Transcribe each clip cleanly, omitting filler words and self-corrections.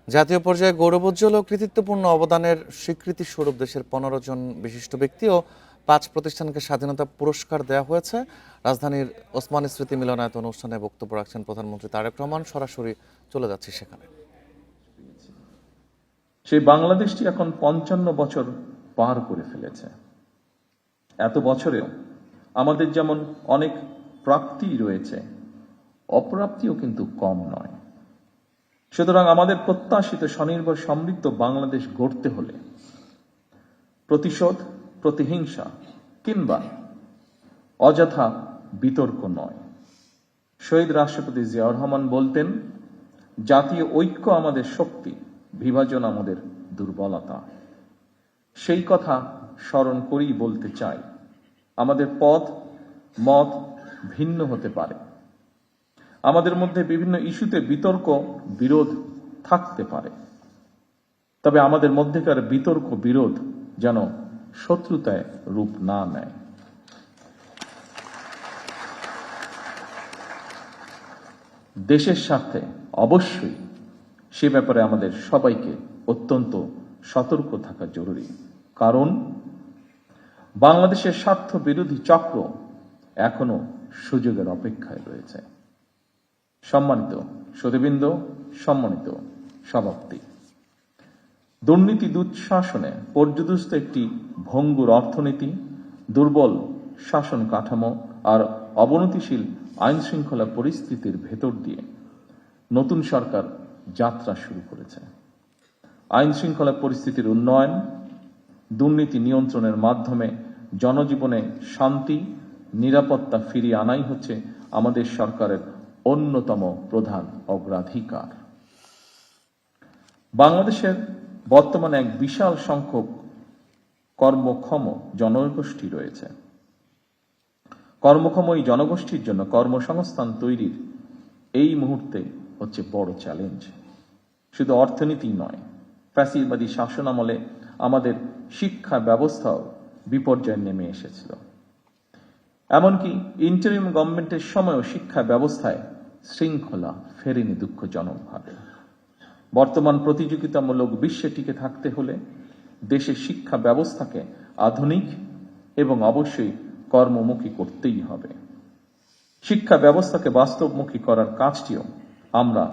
জাতীয় পর্যায়ে গৌরবোজ্জ্বল ও কৃতিত্বপূর্ণ অবদানের স্বীকৃতি স্বরূপ দেশের 15 জন বিশিষ্ট ব্যক্তি ও 5 প্রতিষ্ঠানকে স্বাধীনতা পুরস্কার দেওয়া হয়েছে। রাজধানীর ওসমানী স্মৃতি মিলনায়তন অনুষ্ঠানে বক্তব্য রাখছেন প্রধানমন্ত্রী তারেক রহমান। সরাসরি চলে যাচ্ছি সেখানে। সেই বাংলাদেশটি এখন 55 বছর পার করে ফেলেছে। এত বছরেও আমাদের যেমন অনেক প্রাপ্তি রয়েছে, অপ্রাপ্তিও কিন্তু কম নয়। সুতরাং আমাদের প্রত্যাশিত স্বনির্ভর সমৃদ্ধ বাংলাদেশ গড়তে হলে প্রতিশোধ, প্রতিহিংসা কিংবা অযথা বিতর্ক নয়। শহীদ রাষ্ট্রপতি জিয়াউর রহমান বলতেন, জাতীয় ঐক্য আমাদের শক্তি, বিভাজন আমাদের দুর্বলতা। সেই কথা স্মরণ করেই বলতে চাই, আমাদের পথ মত ভিন্ন হতে পারে, আমাদের মধ্যে বিভিন্ন ইস্যুতে বিতর্ক বিরোধ থাকতে পারে, তবে আমাদের মধ্যেকার বিতর্ক বিরোধ যেন শত্রুতায় রূপ না নেয়। দেশের স্বার্থে অবশ্যই সে ব্যাপারে আমাদের সবাইকে অত্যন্ত সতর্ক থাকা জরুরি, কারণ বাংলাদেশের স্বার্থ বিরোধী চক্র এখনো সুযোগের অপেক্ষায় রয়েছে। সম্মানিত সুধীবৃন্দ, সম্মানিত সভাপতি, দুর্নীতি দুঃশাসনে পর্যদস্ত একটি ভঙ্গুর অর্থনীতি, দুর্বল শাসন কাঠামো আর অবনতিশীল আইন শৃঙ্খলা পরিস্থিতির ভেতর দিয়ে নতুন সরকার যাত্রা শুরু করেছে। আইন শৃঙ্খলা পরিস্থিতির উন্নয়ন, দুর্নীতি নিয়ন্ত্রণের মাধ্যমে জনজীবনে শান্তি নিরাপত্তা ফিরিয়ে আনাই হচ্ছে আমাদের সরকারের অন্যতম প্রধান অগ্রাধিকার। বাংলাদেশের বর্তমানে এক বিশাল সংখ্যক কর্মক্ষম জনগোষ্ঠী রয়েছে। কর্মক্ষম এই জনগোষ্ঠীর জন্য কর্মসংস্থান তৈরির এই মুহূর্তে হচ্ছে বড় চ্যালেঞ্জ। শুধু অর্থনীতি নয়, ফ্যাসিবাদী শাসনামলে আমাদের শিক্ষা ব্যবস্থাও বিপর্যয়ে নেমে এসেছিল। এমনকি ইন্টারিম গভর্নমেন্টের সময়ও শিক্ষা ব্যবস্থায় শৃঙ্খলা ফেরেনি দুঃখজনকভাবে। বর্তমান প্রতিযোগিতামূলক বিশ্বে টিকে থাকতে হলে দেশের শিক্ষা ব্যবস্থাকে আধুনিক এবং অবশ্যই কর্মমুখী করতেই হবে। শিক্ষা ব্যবস্থাকে বাস্তবমুখী করার কাজটিও আমরা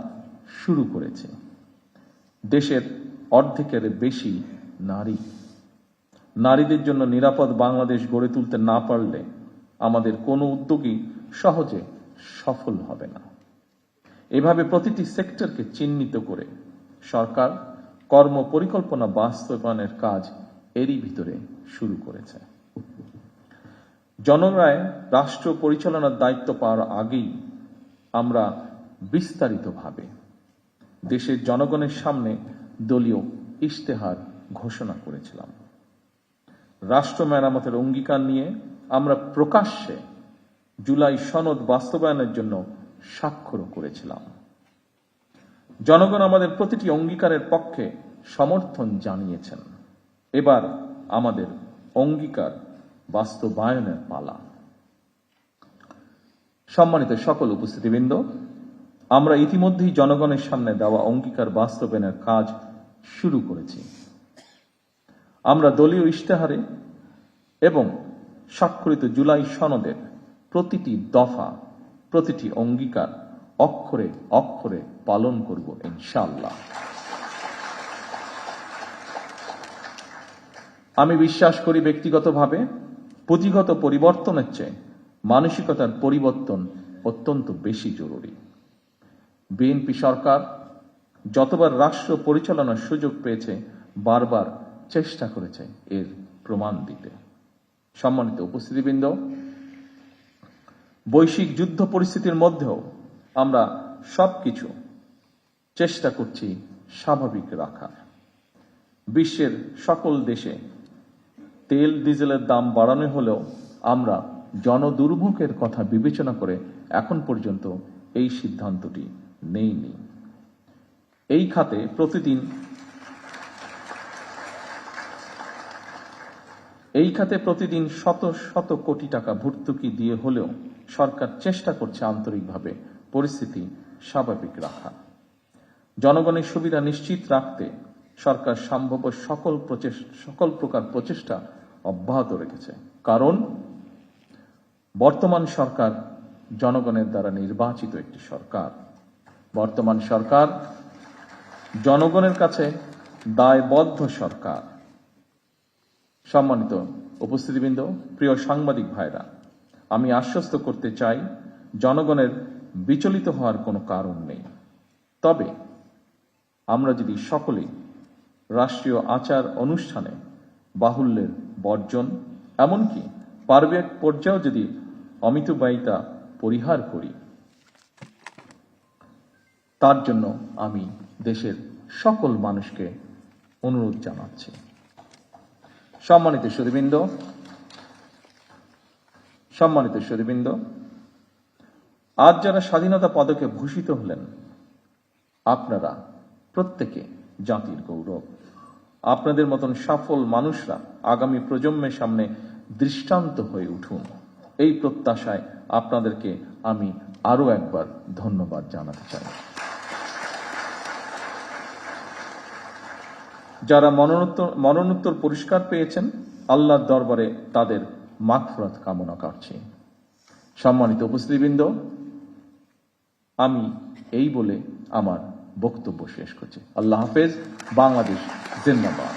শুরু করেছি। দেশের অর্ধেকের বেশি নারী। নারীদের জন্য নিরাপদ বাংলাদেশ গড়ে তুলতে না পারলে আমাদের কোনো উদ্যোগই সহজে সফল হবে না। এভাবে প্রতিটি সেক্টরকে চিহ্নিত করে সরকার কর্ম পরিকল্পনা বাস্তবায়নের কাজ এরই ভিতরে শুরু করেছে। জনগণের রাষ্ট্র পরিচালনার দায়িত্ব পাওয়ার আগেই আমরা বিস্তারিতভাবে দেশের জনগণের সামনে দলীয় ইশতেহার ঘোষণা করেছিলাম। রাষ্ট্র মেরামতের অঙ্গীকার নিয়ে আমরা প্রকাশ্যে জুলাই সনদ বাস্তবায়নের জন্য স্বাক্ষর করেছিলাম। জনগণ আমাদের প্রতিটি অঙ্গীকারের পক্ষে সমর্থন জানিয়েছেন। এবার আমাদের অঙ্গীকার বাস্তবায়নের পালা। সম্মানিত সকল উপস্থিতিবৃন্দ, আমরা ইতিমধ্যেই জনগণের সামনে দেওয়া অঙ্গীকার বাস্তবায়নের কাজ শুরু করেছি। আমরা দলীয় ইশতেহারে এবং স্বাক্ষরিত জুলাই সনদের প্রতিটি দফা, প্রতিটি অঙ্গীকার অক্ষরে অক্ষরে পালন করব ইনশাআল্লাহ। আমি বিশ্বাস করি ব্যক্তিগতভাবে পুঁথিগত পরিবর্তনের চেয়ে মানসিকতার পরিবর্তন অত্যন্ত বেশি জরুরি। বিএনপি সরকার যতবার রাষ্ট্র পরিচালনার সুযোগ পেয়েছে বারবার চেষ্টা করেছে এর প্রমাণ দিতে। সম্মানিত উপস্থিতিবৃন্দ, বৈশ্বিক যুদ্ধ পরিস্থিতির মধ্যেও আমরা সবকিছু চেষ্টা করছি স্বাভাবিক রাখার। বিশ্বের সকল দেশে তেল ডিজেলের দাম বাড়ানো হলেও আমরা জনদুর্ভোগের কথা বিবেচনা করে এখন পর্যন্ত এই সিদ্ধান্তটি নেইনি। এই খাতে প্রতিদিন শত শত কোটি টাকা ভর্তুকি দিয়ে হলেও সরকার চেষ্টা করছে আন্তরিকভাবে পরিস্থিতি স্বাভাবিক রাখা। জনগণের সুবিধা নিশ্চিত রাখতে সরকার সম্ভাব্য সকল প্রকার প্রচেষ্টা অব্যাহত রেখেছে। কারণ বর্তমান সরকার জনগণের দ্বারা নির্বাচিত একটি সরকার। বর্তমান সরকার জনগণের কাছে দায়বদ্ধ সরকার। সম্মানিত উপস্থিতিবৃন্দ, প্রিয় সাংবাদিক ভাইরা, আমি আশ্বস্ত করতে চাই জনগণের বিচলিত হওয়ার কোনো কারণ নেই। তবে আমরা যদি সকলেই রাষ্ট্রীয় আচার অনুষ্ঠানে বাহুল্যের বর্জন, এমনকি পারিবারিক পর্যায়েও যদি অমিতব্যয়িতা পরিহার করি, তার জন্য আমি দেশের সকল মানুষকে অনুরোধ জানাচ্ছি। সম্মানিত সুধীবৃন্দ, আজ যারা স্বাধীনতা পদকে ভূষিত হলেন, আপনারা প্রত্যেকে জাতির গৌরব। আপনাদের মতন সফল মানুষরা আগামী প্রজন্মের সামনে দৃষ্টান্ত হয়ে উঠুন, এই প্রত্যাশায় আপনাদেরকে আমি আরো একবার ধন্যবাদ জানাতে চাই। যারা মরণোত্তর পুরস্কার পেয়েছেন, আল্লাহর দরবারে তাদের মাগফিরাত কামনা করছি। সম্মানিত উপস্থিতিবৃন্দ, আমি এই বলে আমার বক্তব্য শেষ করছি। আল্লাহ হাফেজ। বাংলাদেশ জিন্দাবাদ।